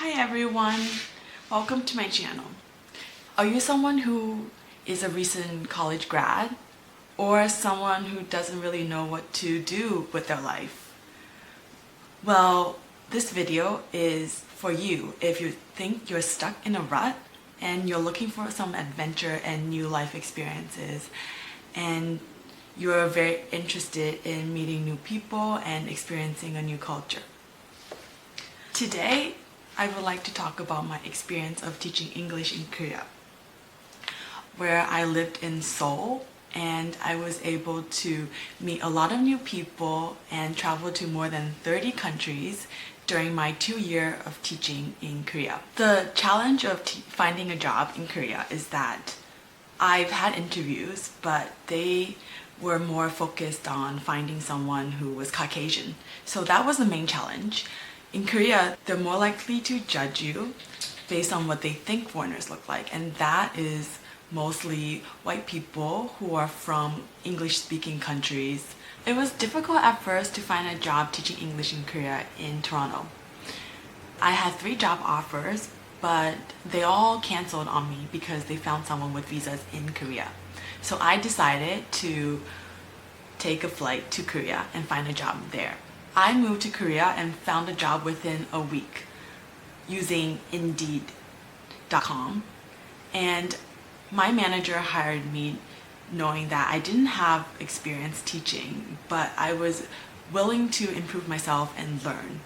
Hi everyone, welcome to my channel. Are you someone who is a recent college grad or someone who doesn't really know what to do with their life? Well, this video is for you if you think you're stuck in a rut and you're looking for some adventure and new life experiences, and you're very interested in meeting new people and experiencing a new culture. Today, I would like to talk about my experience of teaching English in Korea, where I lived in Seoul and I was able to meet a lot of new people and travel to more than 30 countries during my 2 years of teaching in Korea. The challenge of finding a job in Korea is that I've had interviews, but they were more focused on finding someone who was Caucasian. So that was the main challenge. In Korea, they're more likely to judge you based on what they think foreigners look like, and that is mostly white people who are from English-speaking countries. It was difficult at first to find a job teaching English in Korea in Toronto. I had 3 job offers, but they all canceled on me because they found someone with visas in Korea. So I decided to take a flight to Korea and find a job there. I moved to Korea and found a job within a week using Indeed.com, and my manager hired me knowing that I didn't have experience teaching, but I was willing to improve myself and learn.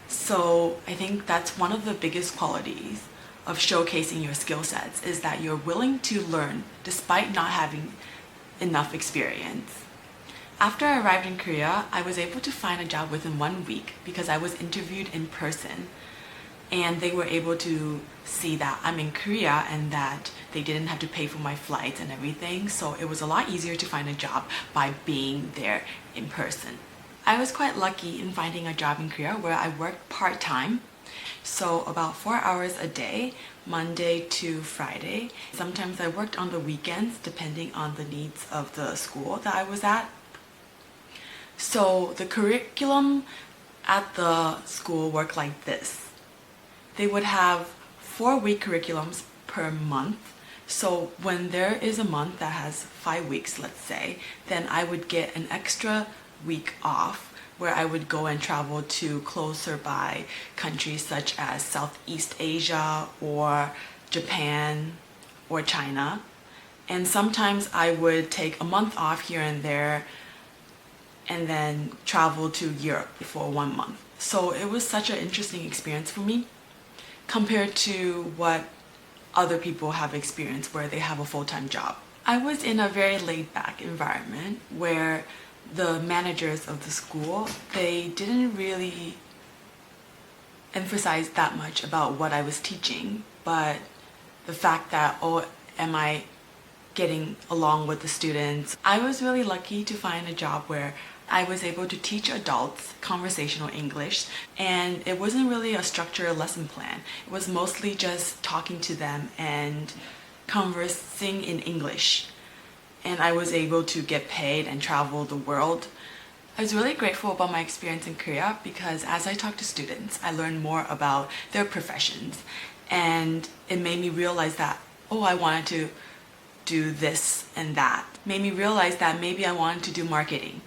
So I think that's one of the biggest qualities of showcasing your skill sets, is that you're willing to learn despite not having enough experience. After I arrived in Korea, I was able to find a job within 1 week because I was interviewed in person, and they were able to see that I'm in Korea and that they didn't have to pay for my flights and everything, so it was a lot easier to find a job by being there in person. I was quite lucky in finding a job in Korea where I worked part-time, so about 4 hours a day, Monday to Friday. Sometimes I worked on the weekends depending on the needs of the school that I was at. So the curriculum at the school worked like this. They would have 4-week curriculums per month. So when there is a month that has 5 weeks, let's say, then I would get an extra week off where I would go and travel to closer by countries such as Southeast Asia or Japan or China. And sometimes I would take a month off here and there and then travel to Europe for 1 month. So it was such an interesting experience for me compared to what other people have experienced where they have a full-time job. I was in a very laid-back environment where the managers of the school, they didn't really emphasize that much about what I was teaching, but the fact that, oh, am I getting along with the students? I was really lucky to find a job where I was able to teach adults conversational English, and it wasn't really a structured lesson plan. It was mostly just talking to them and conversing in English. And I was able to get paid and travel the world. I was really grateful about my experience in Korea because as I talked to students, I learned more about their professions, and it made me realize that, oh, I wanted to do this and that. Made me realize that maybe I wanted to do marketing.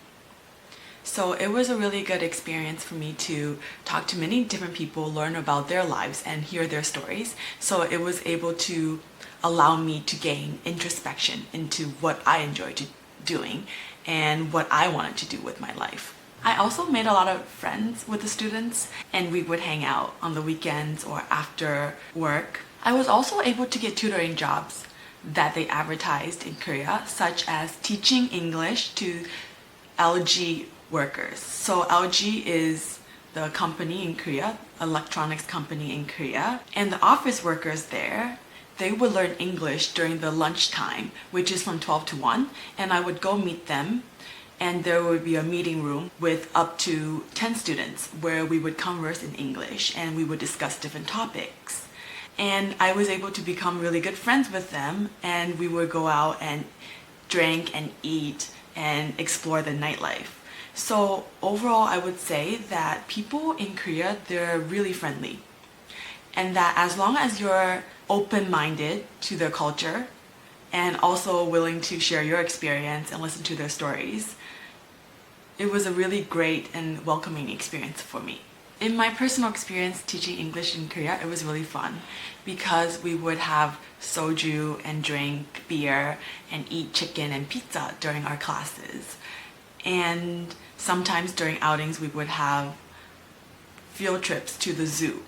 So it was a really good experience for me to talk to many different people, learn about their lives and hear their stories. So it was able to allow me to gain introspection into what I enjoyed doing and what I wanted to do with my life. I also made a lot of friends with the students, and we would hang out on the weekends or after work. I was also able to get tutoring jobs that they advertised in Korea, such as teaching English to LG workers. So LG is the company in Korea, electronics company in Korea, and the office workers there, they would learn English during the lunchtime, which is from 12 to 1, and I would go meet them, and there would be a meeting room with up to 10 students where we would converse in English and we would discuss different topics. And I was able to become really good friends with them, and we would go out and drink and eat and explore the nightlife. So overall, I would say that people in Korea, they're really friendly. and that as long as you're open-minded to their culture and also willing to share your experience and listen to their stories, it was a really great and welcoming experience for me. In my personal experience teaching English in Korea, it was really fun because we would have soju and drink beer and eat chicken and pizza during our classes. And sometimes during outings we would have field trips to the zoo,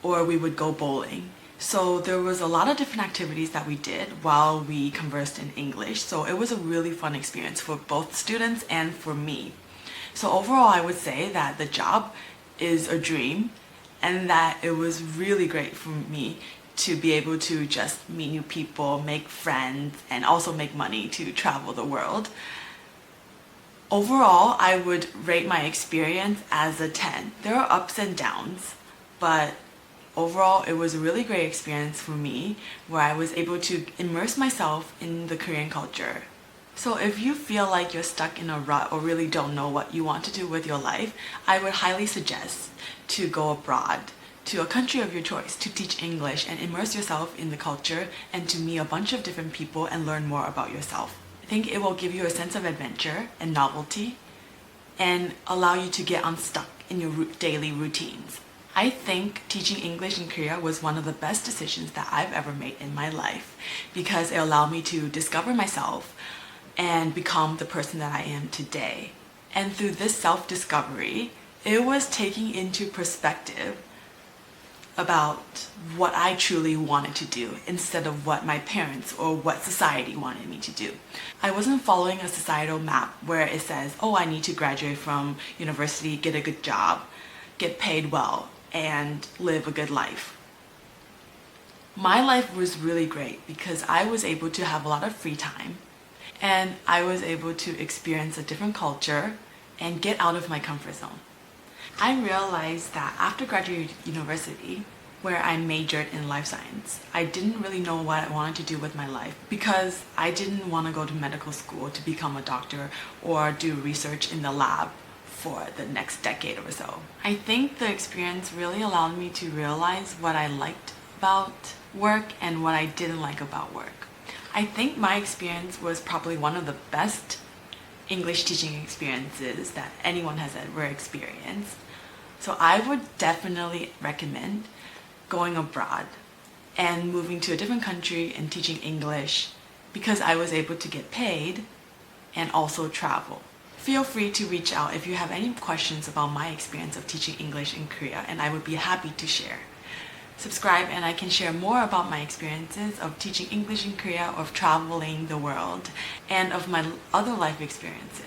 or we would go bowling. So there was a lot of different activities that we did while we conversed in English. So it was a really fun experience for both students and for me. So overall, I would say that the job is a dream and that it was really great for me to be able to just meet new people, make friends, and also make money to travel the world. Overall, I would rate my experience as a 10. There are ups and downs, but overall, it was a really great experience for me where I was able to immerse myself in the Korean culture. So if you feel like you're stuck in a rut or really don't know what you want to do with your life, I would highly suggest to go abroad to a country of your choice to teach English and immerse yourself in the culture and to meet a bunch of different people and learn more about yourself. I think it will give you a sense of adventure and novelty and allow you to get unstuck in your daily routines. I think teaching English in Korea was one of the best decisions that I've ever made in my life because it allowed me to discover myself and become the person that I am today. And through this self-discovery, it was taking into perspective about what I truly wanted to do instead of what my parents or what society wanted me to do. I wasn't following a societal map where it says, oh, I need to graduate from university, get a good job, get paid well, and live a good life. My life was really great because I was able to have a lot of free time and I was able to experience a different culture and get out of my comfort zone. I realized that after graduating university, where I majored in life science, I didn't really know what I wanted to do with my life because I didn't want to go to medical school to become a doctor or do research in the lab for the next decade or so. I think the experience really allowed me to realize what I liked about work and what I didn't like about work. I think my experience was probably one of the best English teaching experiences that anyone has ever experienced. So I would definitely recommend going abroad and moving to a different country and teaching English because I was able to get paid and also travel. Feel free to reach out if you have any questions about my experience of teaching English in Korea, and I would be happy to share. Subscribe and I can share more about my experiences of teaching English in Korea, of traveling the world, and of my other life experiences.